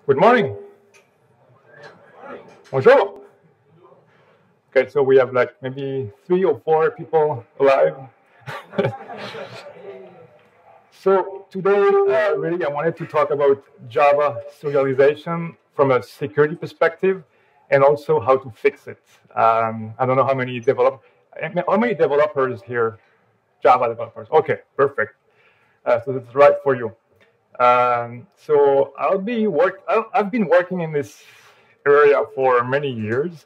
Good morning. Bonjour. Okay, so we have like maybe 3 or 4 people alive. So today, really, I wanted to talk about Java serialization from a security perspective, and also how to fix it. I don't know how many developers here, Java developers. Okay, perfect. So that's right for you. So I've been working in this area for many years,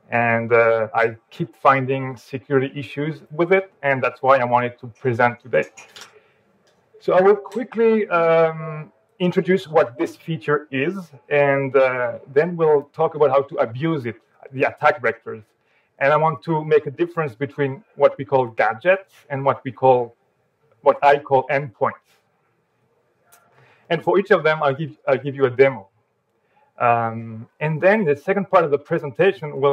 and I keep finding security issues with it, and that's why I wanted to present today. So I will quickly introduce what this feature is, and then we'll talk about how to abuse it, the attack vectors. And I want to make a difference between what we call gadgets and what I call endpoints. And for each of them, I'll give you a demo. And then in the second part of the presentation, we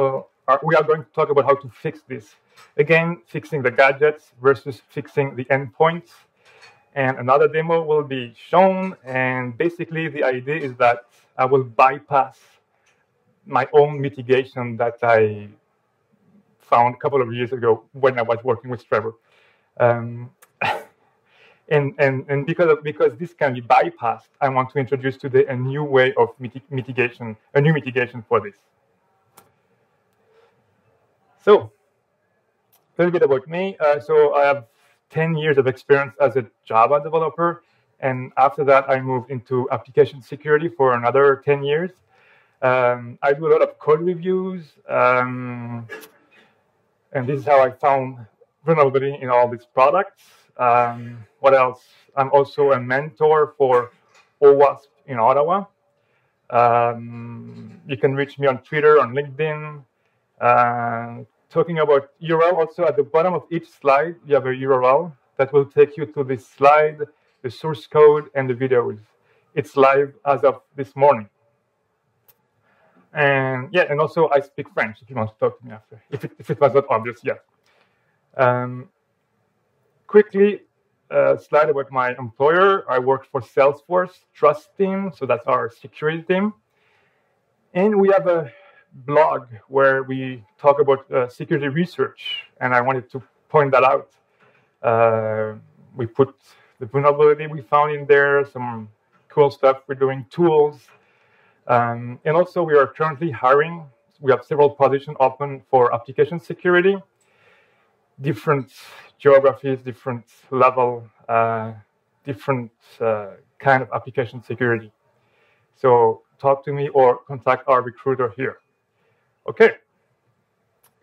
are going to talk about how to fix this. Again, fixing the gadgets versus fixing the endpoints. And another demo will be shown. And basically, the idea is that I will bypass my own mitigation that I found a couple of years ago when I was working with Trevor. And because this can be bypassed, I want to introduce today a new way of mitigation, a new mitigation for this. So, a little bit about me. So I have 10 years of experience as a Java developer, and after that, I moved into application security for another 10 years. I do a lot of code reviews, and this is how I found vulnerability in all these products. What else? I'm also a mentor for OWASP in Ottawa. You can reach me on Twitter, on LinkedIn. Talking about URL, also at the bottom of each slide, you have a URL that will take you to this slide, the source code, and the videos. It's live as of this morning. And yeah, and also I speak French if you want to talk to me after, if it was not obvious yet. Quickly, a slide about my employer. I work for Salesforce Trust team, so that's our security team. And we have a blog where we talk about security research, and I wanted to point that out. We put the vulnerability we found in there, some cool stuff we're doing, tools. And also we are currently hiring. We have several positions open for application security, different geographies, different level, different kind of application security. So talk to me or contact our recruiter here. Okay.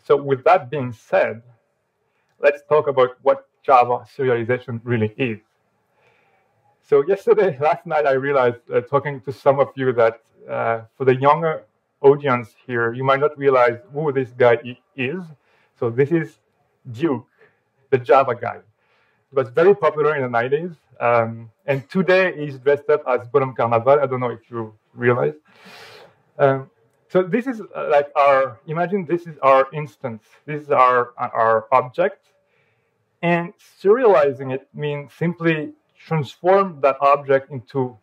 So with that being said, let's talk about what Java serialization really is. So last night, I realized, talking to some of you, that for the younger audience here, you might not realize who this guy is. So this is Duke, the Java guy. He was very popular in the 90s. And today he's dressed up as Bonhomme Carnaval. I don't know if you realize. So this is like imagine this is our instance. This is our object. And serializing it means simply transform that object into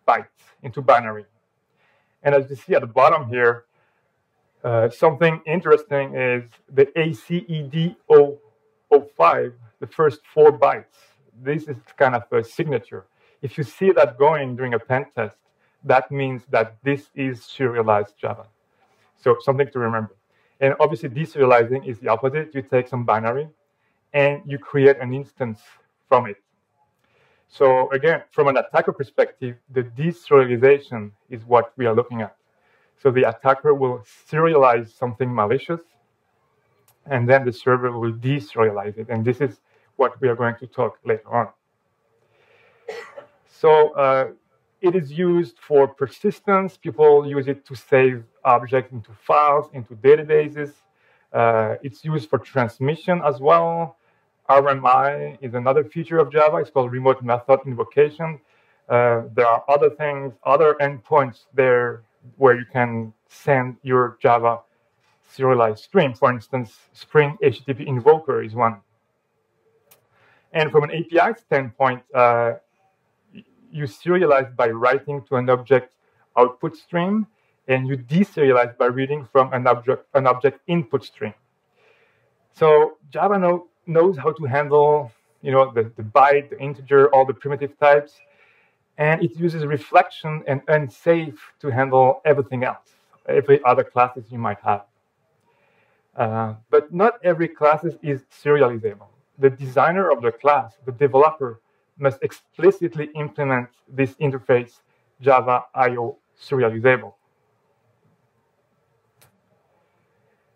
bytes, into binary. And as you see at the bottom here, something interesting is the ACED005, the first 4 bytes. This is kind of a signature. If you see that going during a pen test, that means that this is serialized Java. So something to remember. And obviously, deserializing is the opposite. You take some binary, and you create an instance from it. So again, from an attacker perspective, the deserialization is what we are looking at. So the attacker will serialize something malicious, and then the server will deserialize it. And this is what we are going to talk later on. So it is used for persistence. People use it to save objects into files, into databases. It's used for transmission as well. RMI is another feature of Java. It's called remote method invocation. There are other things, other endpoints there where you can send your Java serialized stream. For instance, Spring HTTP Invoker is one. And from an API standpoint, you serialize by writing to an object output stream, and you deserialize by reading from an object input stream. So Java knows how to handle, the byte, the integer, all the primitive types, and it uses reflection and unsafe to handle everything else, every other classes you might have. But not every class is serializable. The designer of the class, the developer, must explicitly implement this interface Java IO serializable.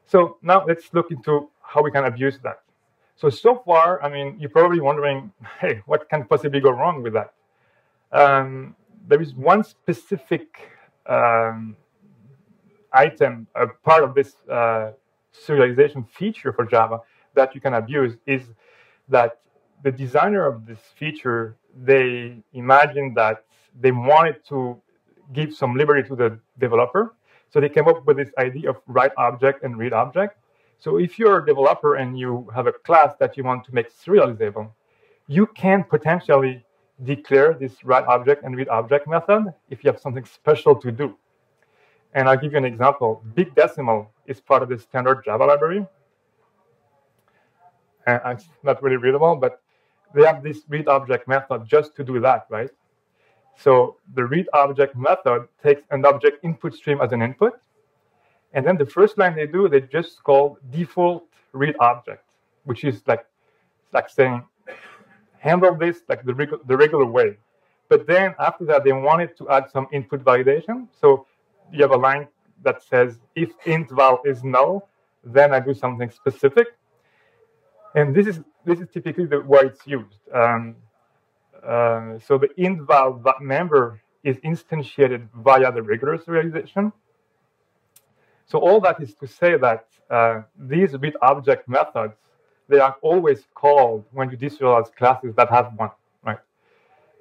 So now let's look into how we can abuse that. So far, I mean, you're probably wondering, hey, what can possibly go wrong with that? There is one specific item, a part of this serialization feature for Java that you can abuse is that the designer of this feature, they imagined that they wanted to give some liberty to the developer. So they came up with this idea of write object and read object. So if you're a developer and you have a class that you want to make serializable, you can potentially declare this write object and read object method if you have something special to do. And I'll give you an example. Big Decimal is part of the standard Java library. It's not really readable, but they have this read object method just to do that, right? So the read object method takes an object input stream as an input. And then the first line they do, they just call default read object, which is like saying, handle this like the regular way. But then after that, they wanted to add some input validation. So you have a line that says, if int val is null, then I do something specific. And this is typically why it's used. So the int val member is instantiated via the regular serialization. So all that is to say that these read object methods, they are always called when you deserialize classes that have one, right?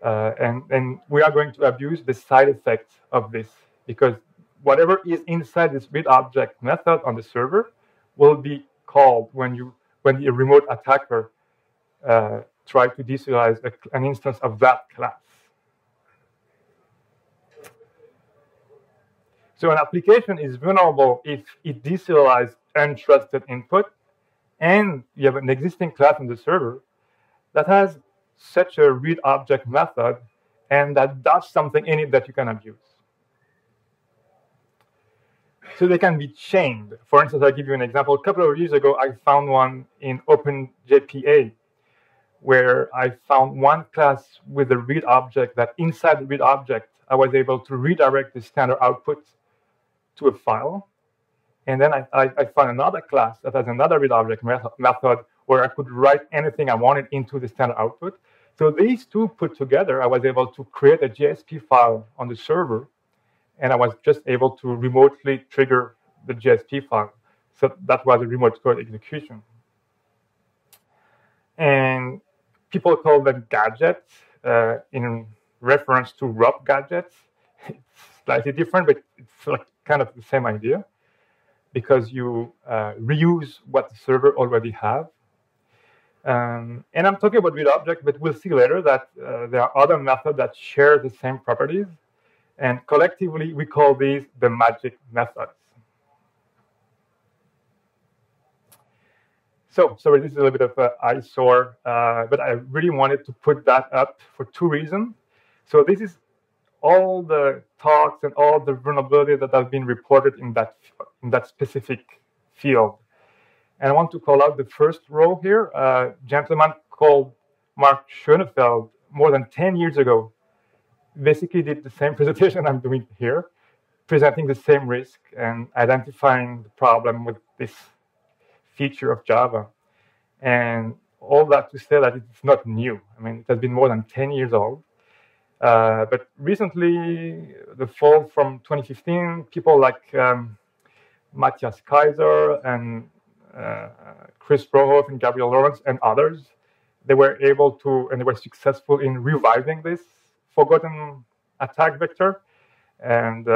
And we are going to abuse the side effects of this because whatever is inside this read object method on the server will be called when the remote attacker try to deserialize an instance of that class. So an application is vulnerable if it deserializes untrusted input, and you have an existing class on the server that has such a read object method and that does something in it that you can abuse. So they can be chained. For instance, I'll give you an example. A couple of years ago, I found one in OpenJPA where I found one class with a read object that inside the read object, I was able to redirect the standard output to a file. And then I found another class that has another read object method where I could write anything I wanted into the standard output. So these two put together, I was able to create a JSP file on the server, and I was just able to remotely trigger the JSP file. So that was a remote code execution. And people call them gadgets in reference to rough gadgets. It's slightly different, but it's like kind of the same idea because you reuse what the server already have. And I'm talking about read object, but we'll see later that there are other methods that share the same properties. And collectively, we call these the magic methods. So, sorry, this is a little bit of an eyesore, but I really wanted to put that up for two reasons. So this is all the talks and all the vulnerabilities that have been reported in that specific field. And I want to call out the first row here. A gentleman called Mark Schoenfeld, more than 10 years ago, basically did the same presentation I'm doing here, presenting the same risk and identifying the problem with this feature of Java. And all that to say that it's not new. I mean, it has been more than 10 years old. But recently, the fall from 2015, people like Matthias Kaiser and Chris Brohoff and Gabriel Lawrence and others, they were able to, and they were successful in reviving this forgotten attack vector. And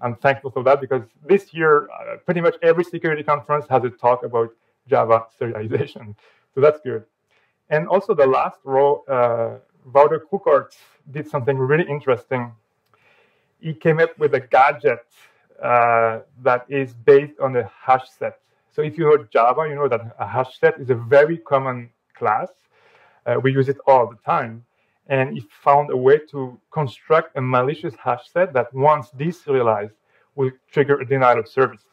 I'm thankful for that because this year, pretty much every security conference has a talk about Java serialization. So that's good. And also the last row, Wouter Koekoorts did something really interesting. he came up with a gadget that is based on a hash set. So if you know Java, you know that a hash set is a very common class. We use it all the time. And he found a way to construct a malicious hash set that, once deserialized, will trigger a denial of service.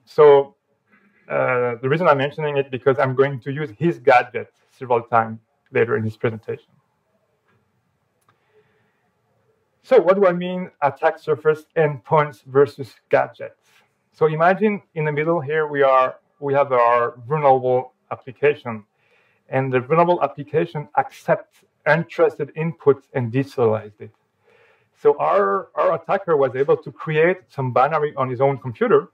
So the reason I'm mentioning it because I'm going to use his gadget several times later in this presentation. So what do I mean attack surface endpoints versus gadgets? So imagine in the middle here we have our vulnerable application, and the vulnerable application accepts untrusted inputs and deserialized it. So our attacker was able to create some binary on his own computer,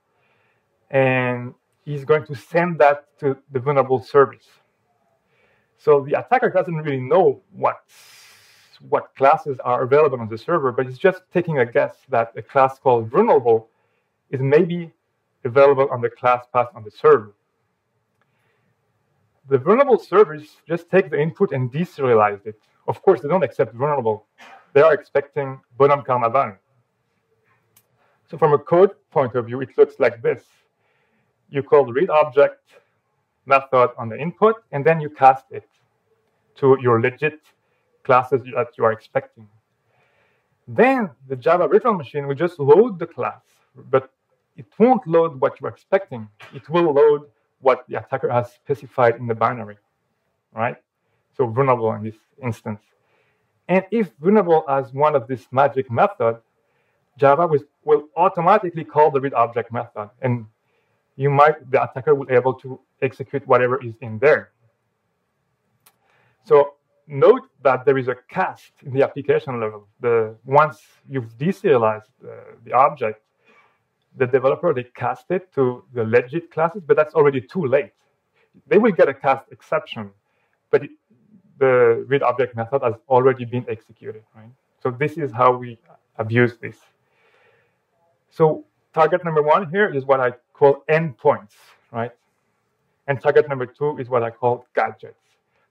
and he's going to send that to the vulnerable service. So the attacker doesn't really know what classes are available on the server, but he's just taking a guess that a class called vulnerable is maybe available on the class path on the server. The vulnerable service just takes the input and deserializes it. Of course, they don't accept vulnerable. They are expecting bottom comma value. So from a code point of view, it looks like this. You call the read object method on the input, and then you cast it to your legit classes that you are expecting. Then the Java virtual machine will just load the class, but it won't load what you're expecting. It will load what the attacker has specified in the binary, right? So vulnerable in this instance. And if vulnerable has one of this magic method, Java will automatically call the read object method, and the attacker will be able to execute whatever is in there. So note that there is a cast in the application level. Once you've deserialized the object, the developer, they cast it to the legit classes, but that's already too late. They will get a cast exception, but the read object method has already been executed, right? So this is how we abuse this. So target number one here is what I call endpoints, right? And target number two is what I call gadgets.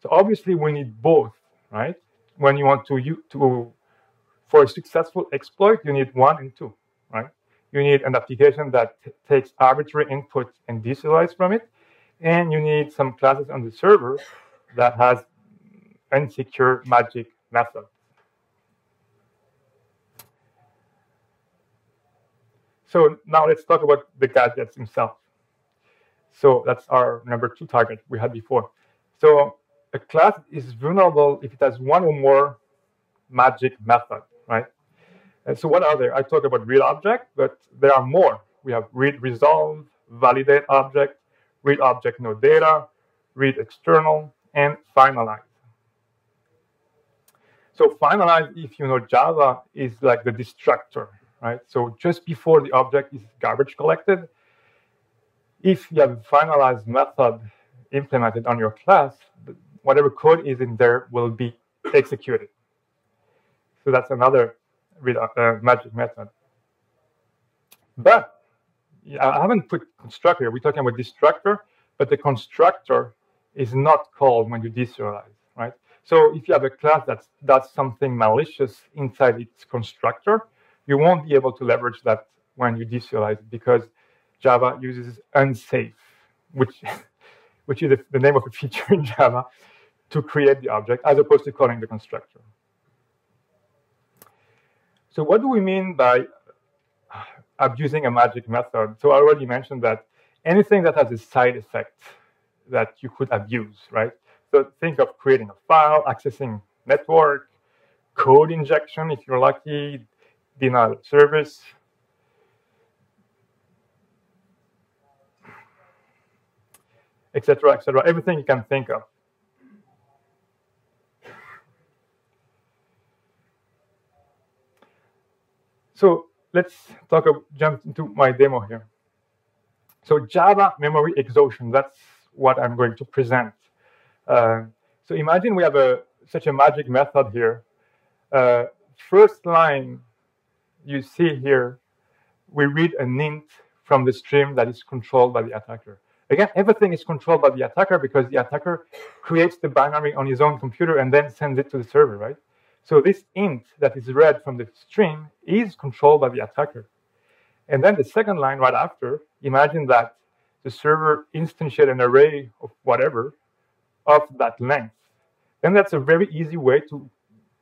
So obviously we need both, right? When you want for a successful exploit, you need one and two, right? You need an application that takes arbitrary inputs and deserializes from it, and you need some classes on the server that has unsecure magic methods. So now let's talk about the gadgets themselves. So that's our number two target we had before. So a class is vulnerable if it has one or more magic method, right? And so what are there? I talked about read object, but there are more. We have read resolve, validate object, read object no data, read external, and finalize. So finalize, if you know Java, is like the destructor, right? So just before the object is garbage collected, if you have a finalized method implemented on your class, whatever code is in there will be executed. So that's another magic method. But I haven't put constructor. We're talking about destructor, but the constructor is not called when you deserialize, right? So if you have a class that does something malicious inside its constructor, you won't be able to leverage that when you deserialize it, because Java uses unsafe, which is the name of a feature in Java, to create the object, as opposed to calling the constructor. So what do we mean by abusing a magic method? So I already mentioned that anything that has a side effect that you could abuse, right? So think of creating a file, accessing network, code injection if you're lucky, denial of service. Etc., etc., everything you can think of. So let's jump into my demo here. So Java memory exhaustion, that's what I'm going to present. So imagine we have such a magic method here. First line you see here, we read an int from the stream that is controlled by the attacker. Again, everything is controlled by the attacker because the attacker creates the binary on his own computer and then sends it to the server, right? So this int that is read from the stream is controlled by the attacker. And then the second line right after, imagine that the server instantiates an array of whatever of that length. Then that's a very easy way to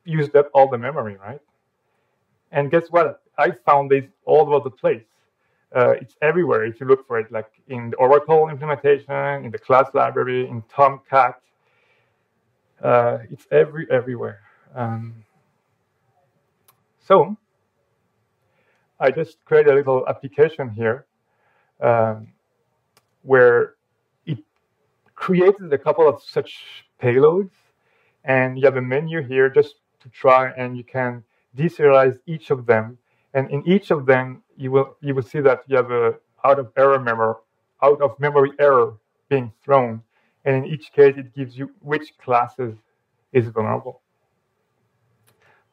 use up all the memory, right? And guess what? I found this all over the place. It's everywhere if you look for it, like in the Oracle implementation, in the class library, in Tomcat. It's everywhere. So I just created a little application here where it created a couple of such payloads, and you have a menu here just to try, and you can deserialize each of them. And in each of them, you will see that you have a out of memory error being thrown, and in each case, it gives you which classes is vulnerable.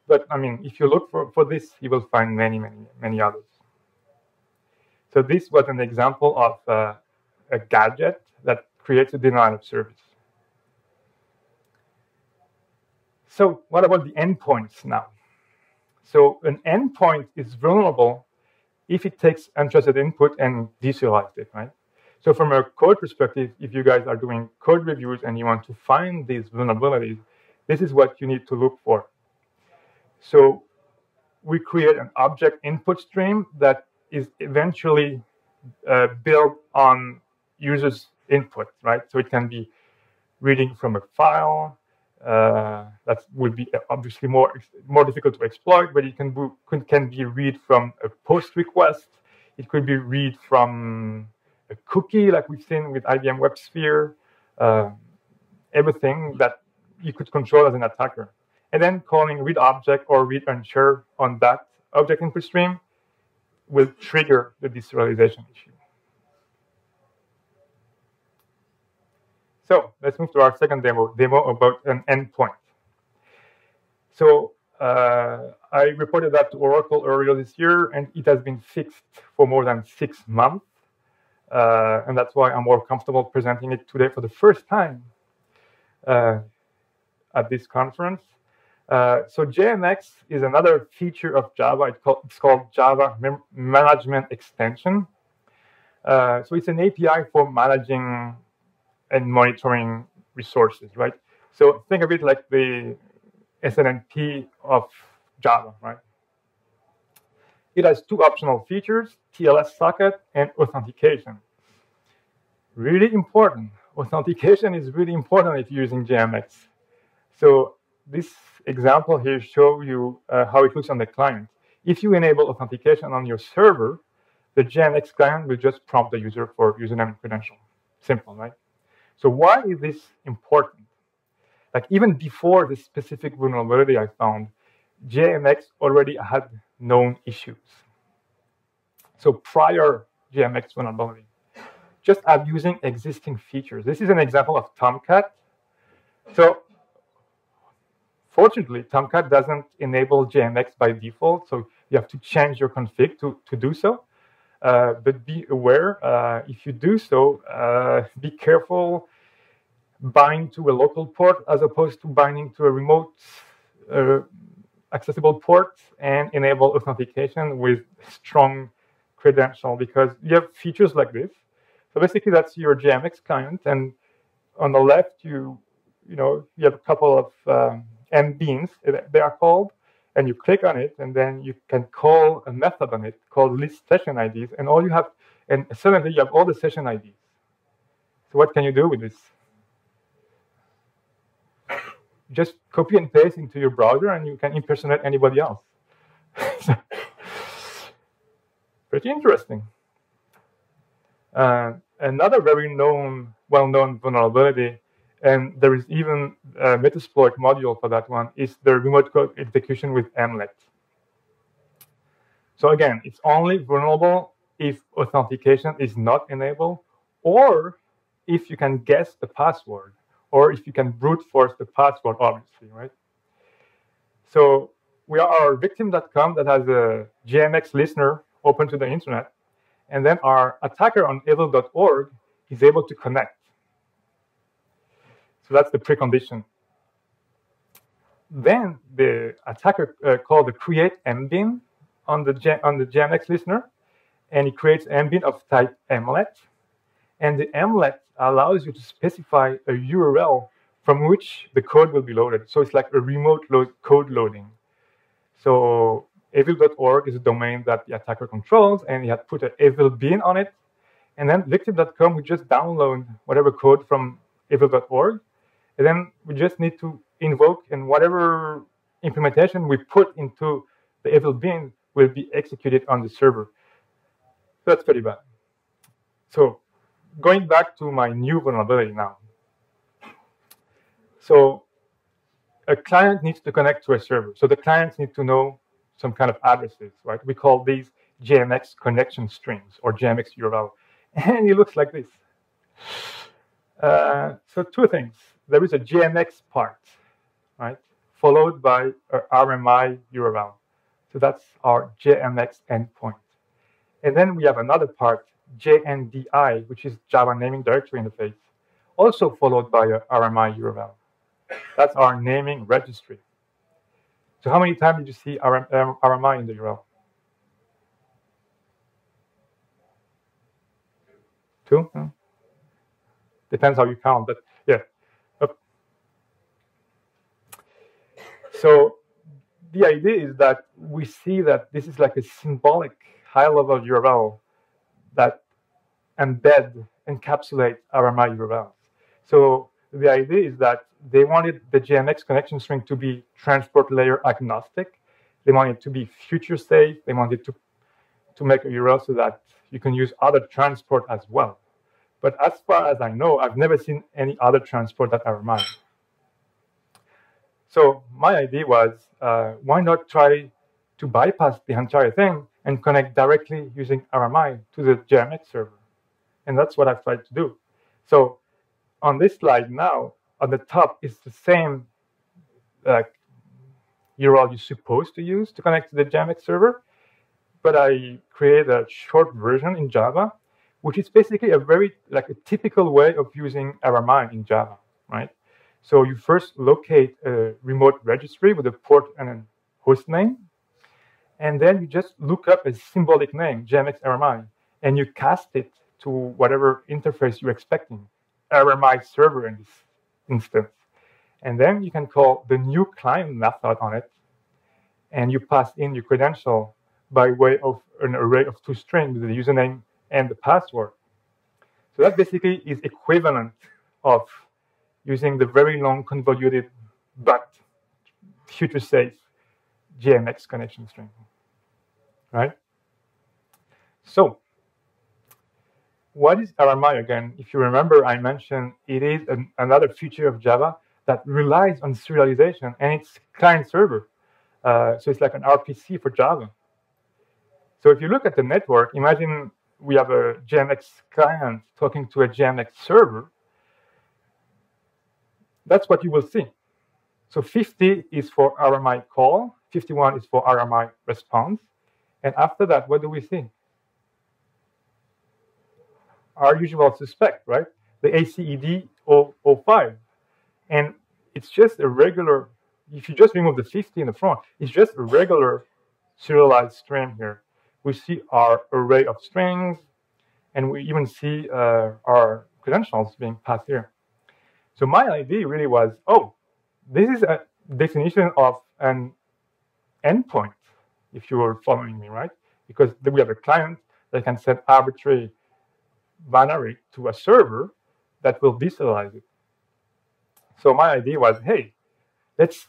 But I mean, if you look for this, you will find many others. So this was an example of a gadget that creates a denial of service. So what about the endpoints now? So an endpoint is vulnerable if it takes untrusted input and deserialized it, right? So from a code perspective, if you guys are doing code reviews and you want to find these vulnerabilities, this is what you need to look for. So we create an object input stream that is eventually built on users' input, right? So it can be reading from a file. That would be obviously more difficult to exploit, but it can be read from a post request. It could be read from a cookie, like we've seen with IBM WebSphere. Everything that you could control as an attacker. And then calling read object or read unsure on that object input stream will trigger the deserialization issue. So let's move to our second demo about an endpoint. So I reported that to Oracle earlier this year, and it has been fixed for more than 6 months. And that's why I'm more comfortable presenting it today for the first time at this conference. So JMX is another feature of Java. It's called Java Management Extension. So it's an API for managing and monitoring resources, right? So think of it like the SNMP of Java, right? It has 2 optional features, TLS socket and authentication. Really important. Authentication is really important if you're using JMX. So this example here shows you how it looks on the client. If you enable authentication on your server, the JMX client will just prompt the user for username and credential. Simple, right? So why is this important? Like even before the specific vulnerability I found, JMX already had known issues. So prior JMX vulnerability, just abusing existing features. This is an example of Tomcat. So fortunately, Tomcat doesn't enable JMX by default, so you have to change your config to do so. But be aware, if you do so, be careful, bind to a local port as opposed to binding to a remote accessible port, and enable authentication with strong credential, because you have features like this. So basically, that's your JMX client, and on the left, you have a couple of mbeans, they are called, and you click on it, and then you can call a method on it called list session IDs, and all you have, and suddenly you have all the session IDs. So what can you do with this? Just copy and paste into your browser, and you can impersonate anybody else. Pretty interesting. Another very well-known vulnerability, and there is even a Metasploit module for that one, is the remote code execution with mlet. So again, it's only vulnerable if authentication is not enabled, or if you can guess the password, or if you can brute force the password, obviously, right? So we are victim.com that has a JMX listener open to the internet, and then our attacker on evil.org is able to connect. So that's the precondition. Then the attacker called the create mbin on the JMX listener, and he creates mbin of type mlet. And the mlet allows you to specify a URL from which the code will be loaded. So it's like a remote code loading. So evil.org is a domain that the attacker controls, and he had put an evil bin on it. And then victim.com, we just download whatever code from evil.org. And then we just need to invoke, and whatever implementation we put into the evil bin will be executed on the server. So that's pretty bad. So going back to my new vulnerability now. So a client needs to connect to a server. So the clients need to know some kind of addresses, right? We call these JMX connection strings or JMX URL. And it looks like this. So two things. There is a JMX part, right? Followed by a RMI URL. So that's our JMX endpoint. And then we have another part, JNDI, which is Java naming directory interface, also followed by a RMI URL. That's our naming registry. So how many times did you see RMI in the URL? Two? Depends how you count, but yeah. So the idea is that we see that this is like a symbolic high-level URL that encapsulate RMI URLs. So the idea is that they wanted the JMX connection string to be transport layer agnostic. They wanted it to be future safe. They wanted to make a URL so that you can use other transport as well. But as far as I know, I've never seen any other transport that RMI. So my idea was, why not try to bypass the entire thing and connect directly using RMI to the JMX server? And that's what I've tried to do. So on this slide now, on the top is the same URL you're supposed to use to connect to the JMX server, but I created a short version in Java, which is basically a typical way of using RMI in Java, right? So you first locate a remote registry with a port and a host name, and then you just look up a symbolic name, JMX RMI, and you cast it to whatever interface you're expecting, RMI server in this instance. And then you can call the new client method on it, and you pass in your credential by way of an array of two strings, the username and the password. So that basically is equivalent of using the very long convoluted but future safe JMX connection string, right? So what is RMI again? If you remember, I mentioned it is another feature of Java that relies on serialization, and it's client server. So it's like an RPC for Java. So if you look at the network, imagine we have a JMX client talking to a JMX server. That's what you will see. So 50 is for RMI call, 51 is for RMI response. And after that, what do we see? Our usual suspect, right? The ACED 005. And it's just a regular, if you just remove the 50 in the front, it's just a regular serialized string here. We see our array of strings, and we even see our credentials being passed here. So my idea really was, this is a definition of an endpoint, if you were following me, right? Because we have a client that can set arbitrary binary to a server that will deserialize it. So my idea was, hey, let's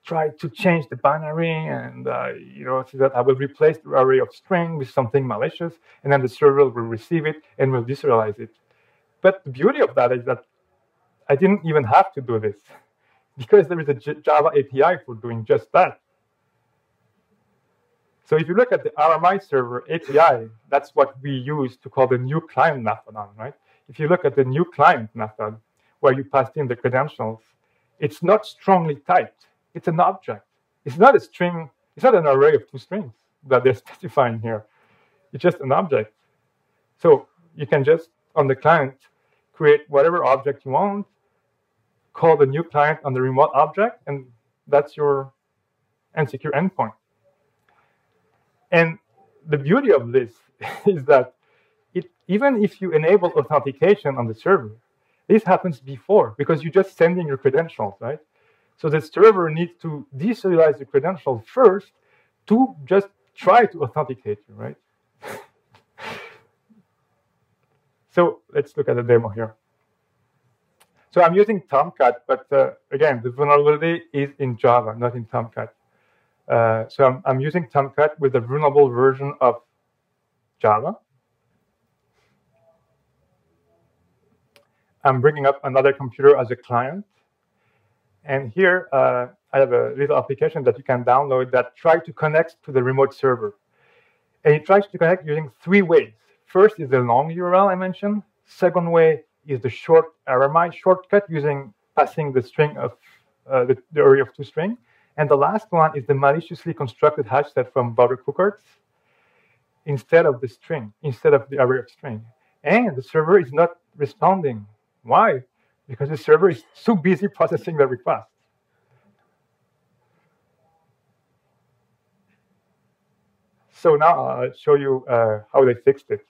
try to change the binary, and so that I will replace the array of string with something malicious, and then the server will receive it and will deserialize it. But the beauty of that is that I didn't even have to do this, because there is a Java API for doing just that. So if you look at the RMI server API, that's what we use to call the new client method on, right? If you look at the new client method, where you passed in the credentials, it's not strongly typed. It's an object. It's not a string. It's not an array of two strings that they're specifying here. It's just an object. So you can just, on the client, create whatever object you want, call the new client on the remote object, and that's your unsecure endpoint. And the beauty of this is that even if you enable authentication on the server, this happens before because you're just sending your credentials, right? So the server needs to deserialize the credentials first to just try to authenticate you, right? So let's look at the demo here. So I'm using Tomcat, but again, the vulnerability is in Java, not in Tomcat. So I'm using Tomcat with the vulnerable version of Java. I'm bringing up another computer as a client. And here, I have a little application that you can download that tries to connect to the remote server. And it tries to connect using 3 ways. First is the long URL I mentioned. Second way is the short RMI shortcut using passing the string of the array of toString. And the last one is the maliciously constructed hash set from Butter Cookers instead of the string, instead of the array of string. And the server is not responding. Why? Because the server is too busy processing the request. So now I'll show you how they fixed it.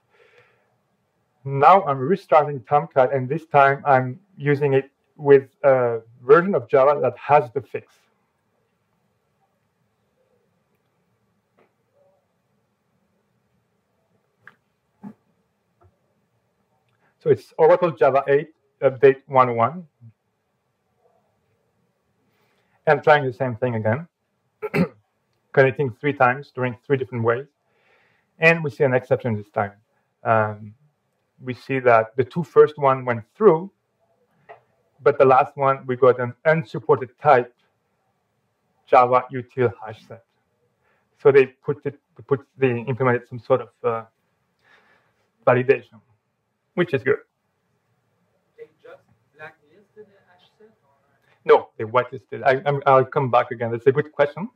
Now I'm restarting Tomcat, and this time I'm using it with a version of Java that has the fix. So it's Oracle Java 8 update 1.1. I'm trying the same thing again, connecting 3 times during 3 different ways. And we see an exception this time. We see that the 2 first one went through, but the last one, we got an unsupported type Java util hash set. So they implemented some sort of validation, which is good. They just blacklisted the hash set? No, they whitelisted. I'll come back again. That's a good question.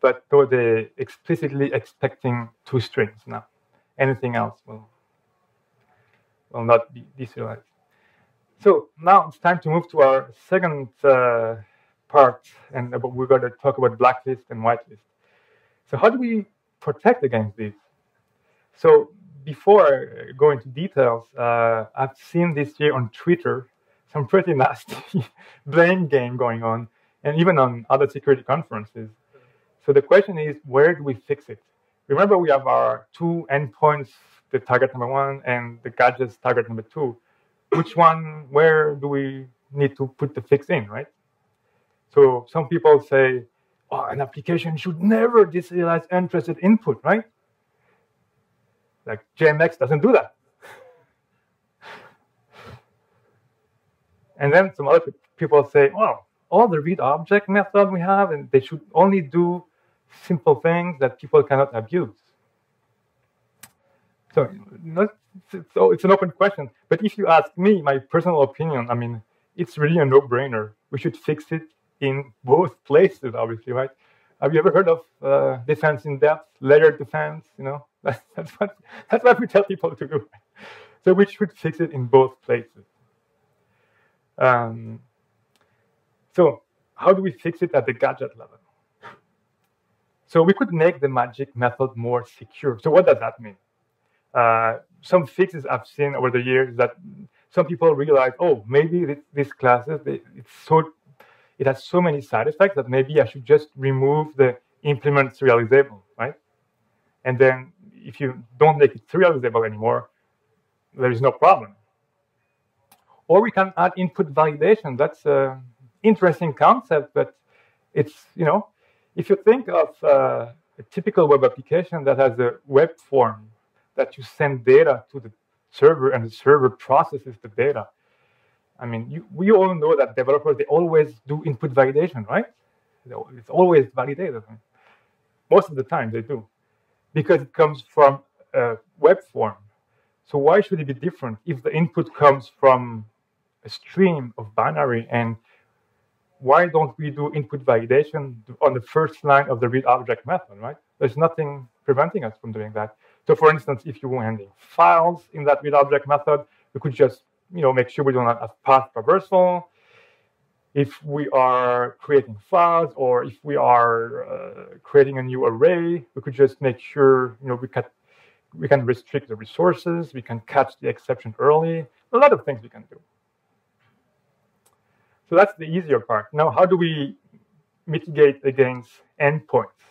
But though they explicitly expecting 2 strings now. Anything else will not be deserialized. So now it's time to move to our second part, and we're going to talk about blacklist and whitelist. So how do we protect against this? So before I go into details, I've seen this year on Twitter some pretty nasty blame game going on, and even on other security conferences. So the question is, where do we fix it? Remember, we have our 2 endpoints, the target number 1 and the gadgets target number 2. Which one, where do we need to put the fix in, right? So some people say, oh, an application should never deserialize untrusted input, right? Like JMX doesn't do that. And then some other people say, well, all the read object method we have, and they should only do simple things that people cannot abuse. So it's an open question. But if you ask me, my personal opinion, I mean, it's really a no-brainer. We should fix it in both places, obviously, right? Have you ever heard of defense in depth, layered defense? You know, that's what we tell people to do. So we should fix it in both places. So how do we fix it at the gadget level? So we could make the magic method more secure. So what does that mean? Some fixes I've seen over the years that some people realize, oh, maybe these classes, it has so many side effects that maybe I should just remove the implement serializable, right? And then if you don't make it serializable anymore, there is no problem. Or we can add input validation. That's an interesting concept, but it's, you know, if you think of a typical web application that has a web form that you send data to the server and the server processes the data. I mean, we all know that developers, they always do input validation, right? It's always validated. Most of the time they do, because it comes from a web form. So why should it be different if the input comes from a stream of binary? And why don't we do input validation on the first line of the read object method, right? There's nothing preventing us from doing that. So for instance, if you were handling files in that read object method, we could just, you know, make sure we don't have path traversal. if we are creating files or if we are creating a new array, we could just make sure we can restrict the resources, we can catch the exception early, a lot of things we can do. So that's the easier part. Now, how do we mitigate against endpoints?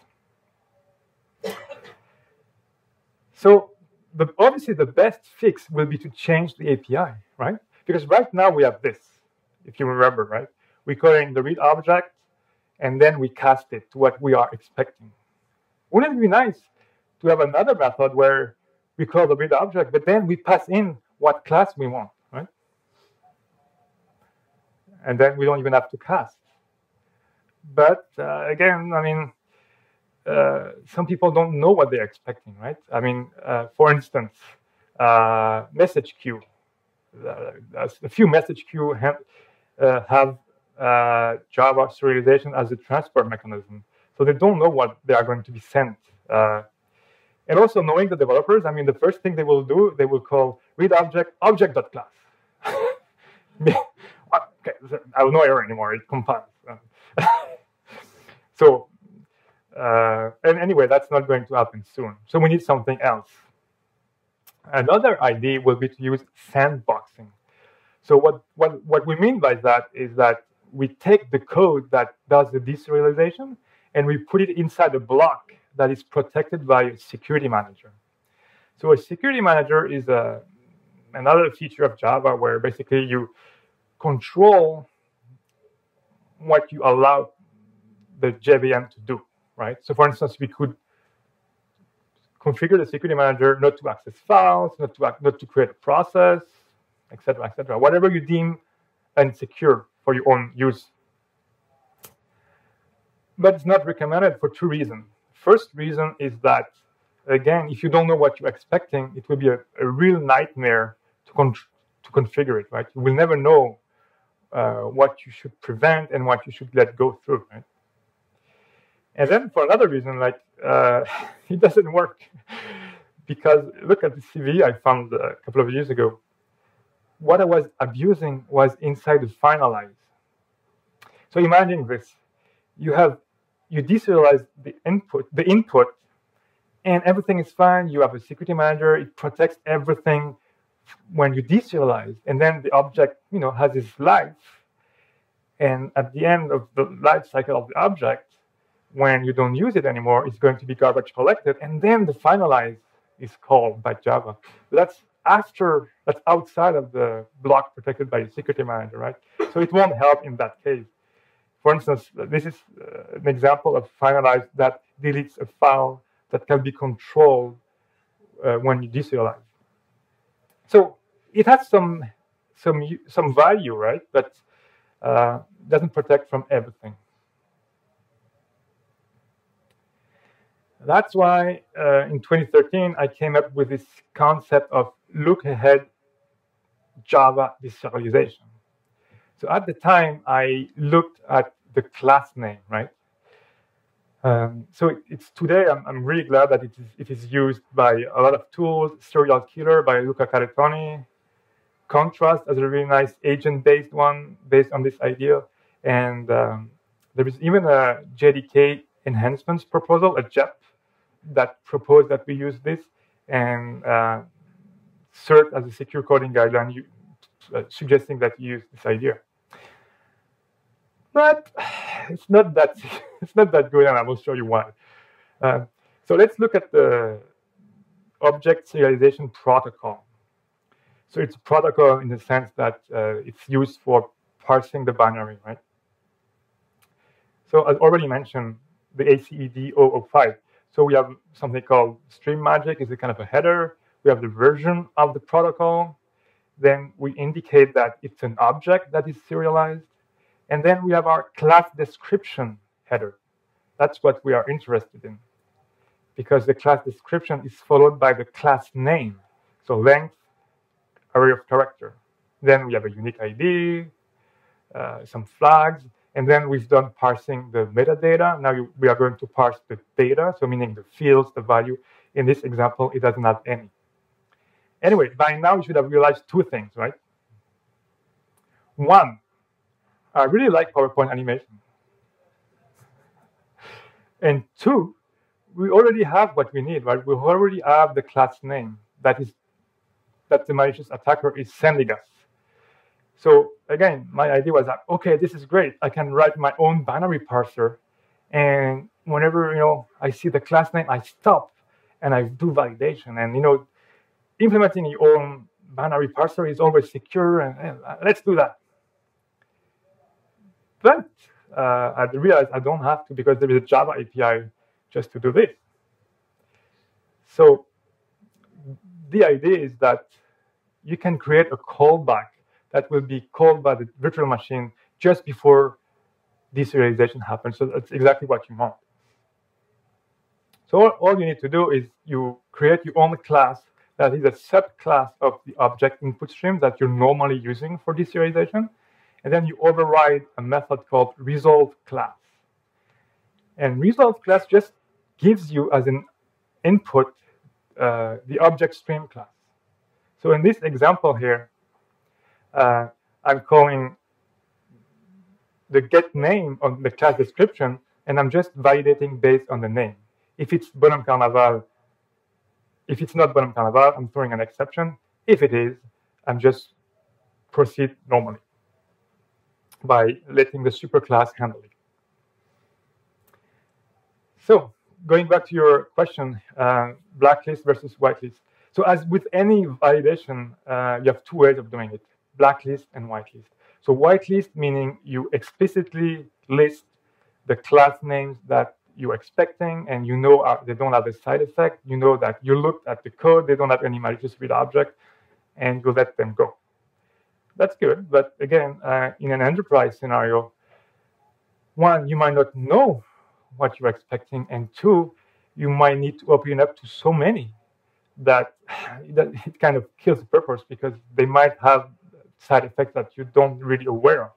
So obviously the best fix will be to change the API, right? Because right now we have this, if you remember, right? We call in the read object, and then we cast it to what we are expecting. Wouldn't it be nice to have another method where we call the read object, but then we pass in what class we want, right? And then we don't even have to cast. But again, I mean, some people don't know what they're expecting, right? I mean, for instance, message queue. A few message queue have Java serialization as a transport mechanism. So they don't know what they are going to be sent. And also knowing the developers, I mean, the first thing they will do, they will call read object, object.class. Okay, I have no error anymore, it compiles. So, and anyway, that's not going to happen soon. So we need something else. Another idea will be to use sandboxing. So what we mean by that is that we take the code that does the deserialization and we put it inside a block that is protected by a security manager. So a security manager is another feature of Java where basically you control what you allow the JVM to do, right? So for instance, we could configure the security manager not to access files, not to create a process, etc., whatever you deem insecure for your own use. But it's not recommended for two reasons. First reason is that, again, if you don't know what you're expecting, it will be a real nightmare to configure it, right? You will never know what you should prevent and what you should let go through, right? And then for another reason, like it doesn't work because look at the CV I found a couple of years ago. What I was abusing was inside the finalize. So imagine this: you deserialize the input, and everything is fine. You have a security manager; it protects everything when you deserialize, and then the object, has its life. And at the end of the life cycle of the object, when you don't use it anymore, it's going to be garbage collected, and then the finalize is called by Java. That's outside of the block protected by the security manager, right? So it won't help in that case. For instance, this is an example of finalize that deletes a file that can be controlled when you deserialize. So it has some value, right? But doesn't protect from everything. That's why in 2013, I came up with this concept of look-ahead Java deserialization. So at the time, I looked at the class name, right? So it's today, I'm really glad that it is used by a lot of tools, Serial Killer by Luca Caretoni, Contrast as a really nice agent-based one based on this idea. And there is even a JDK enhancements proposal, a JEP, that proposed that we use this, and CERT as a secure coding guideline suggesting that you use this idea. But it's not that good, and I will show you why. So let's look at the object serialization protocol. So it's a protocol in the sense that it's used for parsing the binary, right? So as already mentioned, the ACED 005. So we have something called stream magic, is a kind of a header. We have the version of the protocol. Then we indicate that it's an object that is serialized. And then we have our class description header. That's what we are interested in, because the class description is followed by the class name. So length, array of character. Then we have a unique ID, some flags, and then we've done parsing the metadata. Now we are going to parse the data, so meaning the fields, the value. In this example, it doesn't have any. Anyway, by now you should have realized two things, right? One, I really like PowerPoint animation. And two, we already have what we need, right? We already have the class name that the malicious attacker is sending us. So again, my idea was that, okay, this is great. I can write my own binary parser, and whenever I see the class name, I stop and I do validation. And implementing your own binary parser is always secure, and let's do that. But I realized I don't have to, because there is a Java API just to do this. So the idea is that you can create a callback that will be called by the virtual machine just before deserialization happens. So that's exactly what you want. So all you need to do is you create your own class that is a subclass of the object input stream that you're normally using for deserialization. And then you override a method called resolve class. And resolve class just gives you as an input the object stream class. So in this example here, I'm calling the get name on the class description, and I'm just validating based on the name. If it's Bonhomme Carnaval, if it's not Bonhomme Carnaval, I'm throwing an exception. If it is, I'm just proceed normally by letting the superclass handle it. So going back to your question, blacklist versus whitelist. So as with any validation, you have two ways of doing it, blacklist and whitelist. So whitelist meaning you explicitly list the class names that you're expecting, and they don't have a side effect. You know that you looked at the code, they don't have any malicious read object, and you let them go. That's good, but again, in an enterprise scenario, one, you might not know what you're expecting, and two, you might need to open up to so many that it kind of kills the purpose, because they might have side effects that you don't really aware of.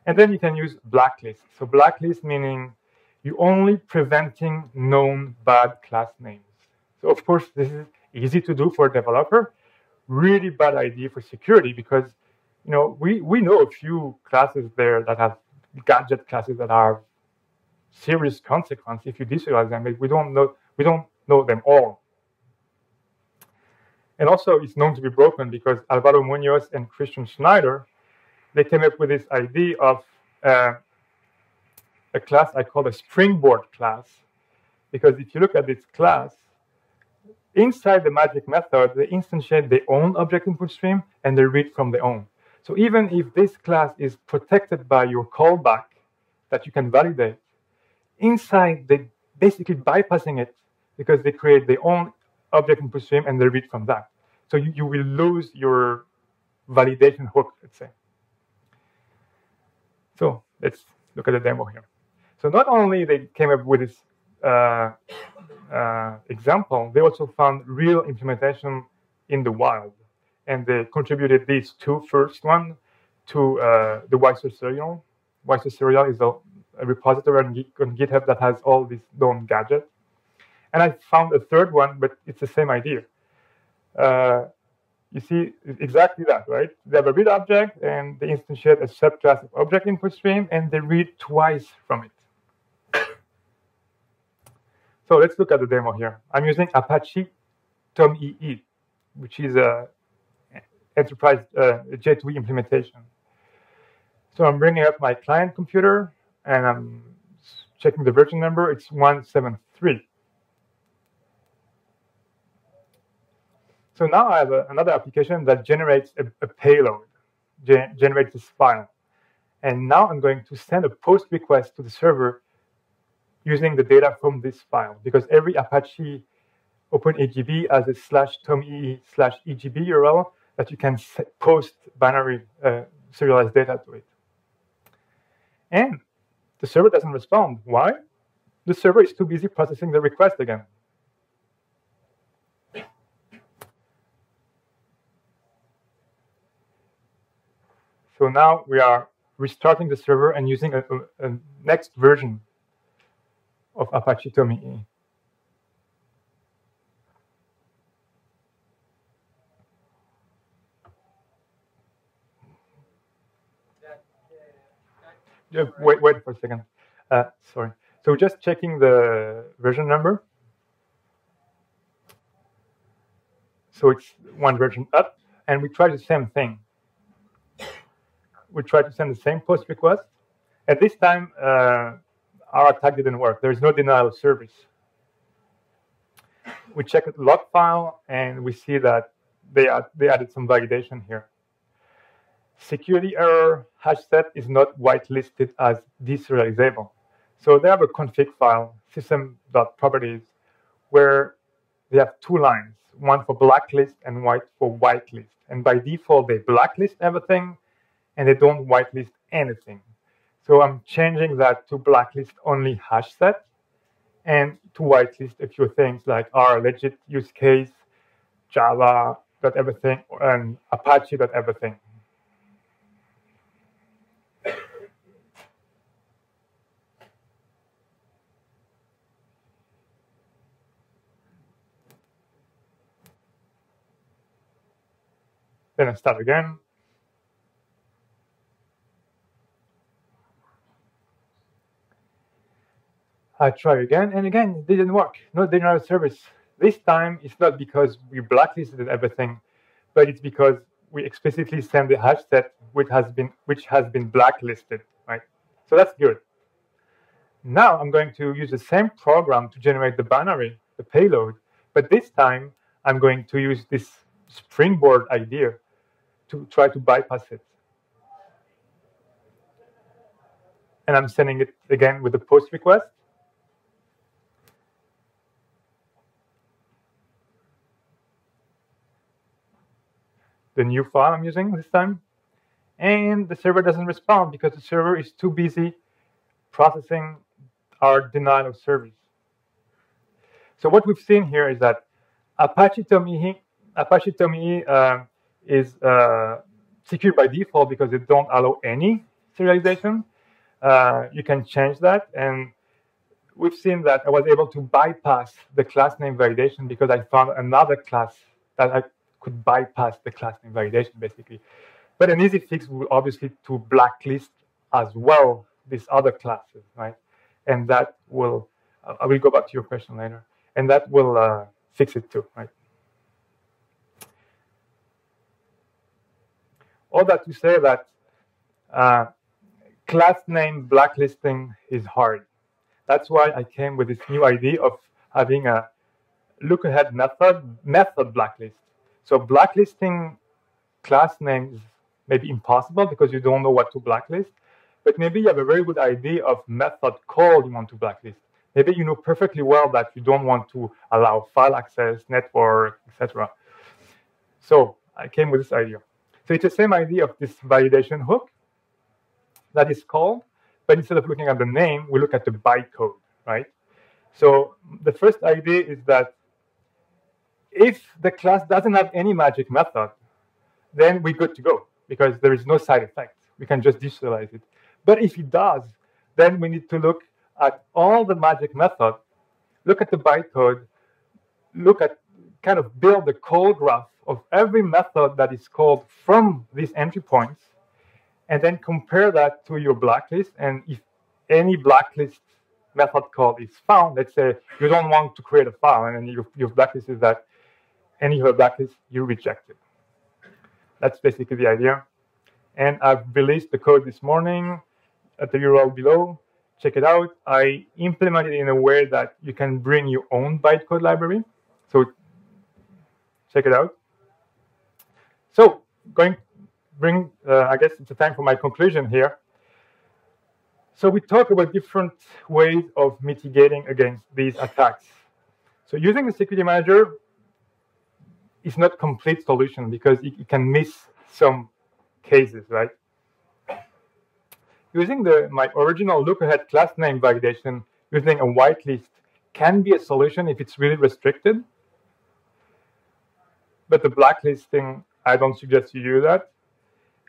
And then you can use blacklist. So blacklist meaning you're only preventing known bad class names. So of course, this is easy to do for a developer, really bad idea for security, because we know a few classes there that have gadget classes that are serious consequence if you deserialize them. But we don't know them all. And also, it's known to be broken because Alvaro Munoz and Christian Schneider, they came up with this idea of a class I call a springboard class, because if you look at this class, inside the magic method, they instantiate their own object input stream and they read from their own. So even if this class is protected by your callback that you can validate, inside they basically bypassing it because they create their own object input stream and they read from that. So you will lose your validation hook, let's say. So let's look at the demo here. So not only they came up with this example, they also found real implementation in the wild. And they contributed these two first one to the Weiser serial. Weiser serial is a repository on GitHub that has all these known gadgets. And I found a third one, but it's the same idea. You see exactly that, right? They have a read object, and they instantiate a subclass of object input stream, and they read twice from it. So let's look at the demo here. I'm using Apache TomEE, which is a enterprise J2E implementation. So I'm bringing up my client computer, and I'm checking the version number. It's 173. So now I have another application that generates a payload, generates this file. And now I'm going to send a post request to the server using the data from this file, because every Apache OpenEGB has a /tomee/EGB URL that you can post binary serialized data to it. And the server doesn't respond. Why? The server is too busy processing the request again. So now we are restarting the server and using a next version of Apache TomEE. Wait for a second. Sorry. So just checking the version number. So it's one version up, and we try the same thing. We try to send the same post request. At this time, our attack didn't work. There is no denial of service. We check the log file, and we see that they added some validation here. Security error hash set is not whitelisted as deserializable. So they have a config file, system.properties, where they have two lines, one for blacklist and one for whitelist. And by default, they blacklist everything, and they don't whitelist anything. So I'm changing that to blacklist only hash set, and to whitelist a few things like our legit use case, Java.everything, and Apache.everything. Then I start again. I try again, and again, it didn't work. No denial of service. This time, it's not because we blacklisted everything, but it's because we explicitly send the hash set which has been blacklisted, right? So that's good. Now I'm going to use the same program to generate the binary, the payload, but this time I'm going to use this springboard idea to try to bypass it. And I'm sending it again with a post request. The new file I'm using this time. And the server doesn't respond because the server is too busy processing our denial of service. So what we've seen here is that Apache Tomee is secure by default because they don't allow any serialization. You can change that, and we've seen that I was able to bypass the class name validation because I found another class that I could bypass the class name validation, basically. But an easy fix would obviously to blacklist as well these other classes, right? And that will, I will go back to your question later, and that will fix it too, right? All that to say that class name blacklisting is hard. That's why I came with this new idea of having a look-ahead method blacklist. So blacklisting class names may be impossible because you don't know what to blacklist, but maybe you have a very good idea of method call you want to blacklist. Maybe you know perfectly well that you don't want to allow file access, network, etc. So I came with this idea. So it's the same idea of this validation hook that is called, but instead of looking at the name, we look at the bytecode, right? So the first idea is that if the class doesn't have any magic method, then we're good to go because there is no side effect. We can just deserialize it. But if it does, then we need to look at all the magic method, look at the bytecode, look at kind of build the call graph of every method that is called from these entry points, and then compare that to your blacklist. And if any blacklist method call is found, let's say you don't want to create a file, and then your blacklist is that any of the blacklist, you reject it. That's basically the idea. And I've released the code this morning at the URL below. Check it out. I implemented it in a way that you can bring your own bytecode library. So check it out. So I guess it's a time for my conclusion here. So we talk about different ways of mitigating against these attacks. So using the security manager is not a complete solution because it can miss some cases, right? Using my original look-ahead class name validation using a whitelist can be a solution if it's really restricted. But the blacklisting, I don't suggest you do that.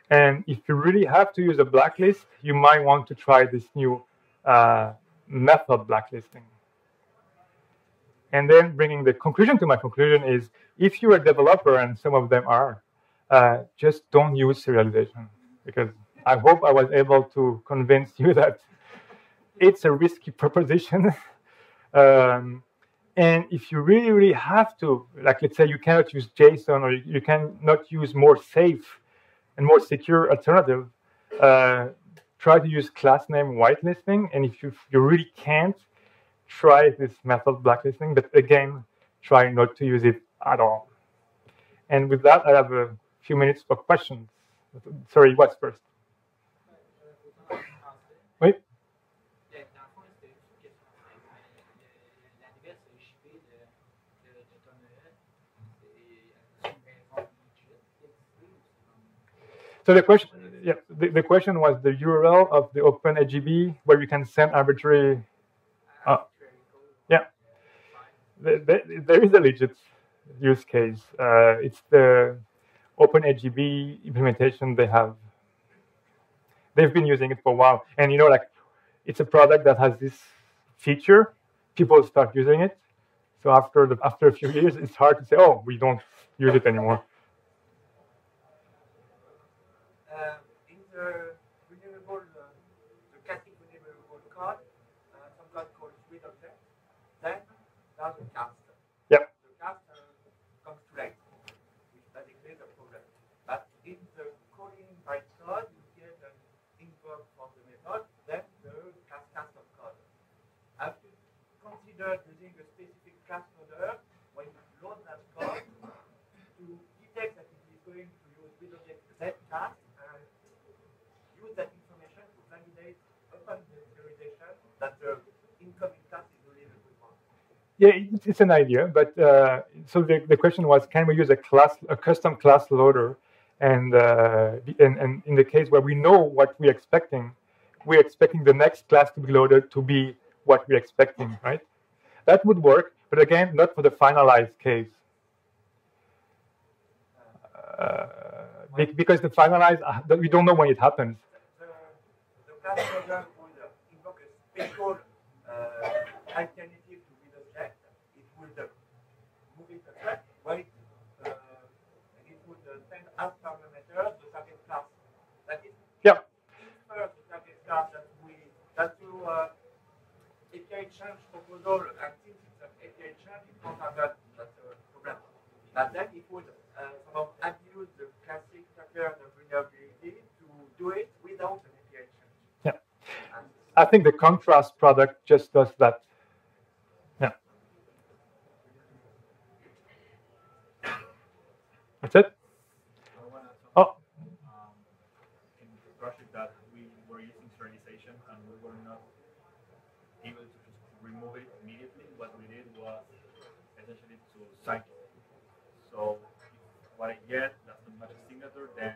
And if you really have to use a blacklist, you might want to try this new method blacklisting. And then bringing the conclusion to my conclusion is, if you're a developer, and some of them are, just don't use serialization because I hope I was able to convince you that it's a risky proposition. And if you really, really have to, like let's say you cannot use JSON or you cannot use more safe and more secure alternative, try to use class name whitelisting. And if you really can't, try this method blacklisting. But again, try not to use it at all. And with that, I have a few minutes for questions. Sorry, what's first? Oui. So the question, yeah, the question was the URL of the OpenAGB where you can send arbitrary. Yeah, there is a legit use case. It's the OpenAGB implementation they have. They've been using it for a while, and like it's a product that has this feature. People start using it. So after a few years, it's hard to say, oh, we don't use it anymore. In the vulnerable, the classic vulnerable code, some code called with object, then there's a cast. Yep. The cast comes too late, which basically is a problem. But in the calling by code, you get an invoke from the method, then the cast of code. Have you considered using a specific class loader when you load that code to detect that it is going to use with object that cast and use that information to validate upon deserialization that the incoming class is really a good one? Yeah, it's an idea, but so the question was, can we use a custom class loader, and in the case where we know what we're expecting the next class to be loaded to be what we're expecting, right? That would work, but again, not for the finalized case. Because the finalized, we don't know when it happens. The class loader would invoke a special alternative to with object. It would move it aside, wait, and it would send as parameter the target class. That is, yeah. First the target class that you API change proposal, and since it's an API change, it can't have that's a problem. But then it would somehow abuse the classic Tucker and the vulnerability to do it without an API change. Yeah. I think the contrast product just does that. Yeah. That's it? Oh. In the project that we were using serialization and we were not able to just remove it immediately, what we did was essentially to sign it. So if what I get doesn't match a signature, then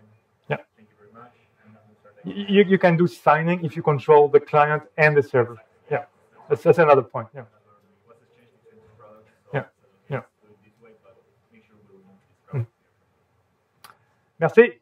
yeah. Thank you very much. I'm not going to start you can do signing if you control the client and the server. Yeah, that's another point. Yeah. What's the change between the products? So yeah. Yeah. Do it this way, but make sure we remove this product. Merci.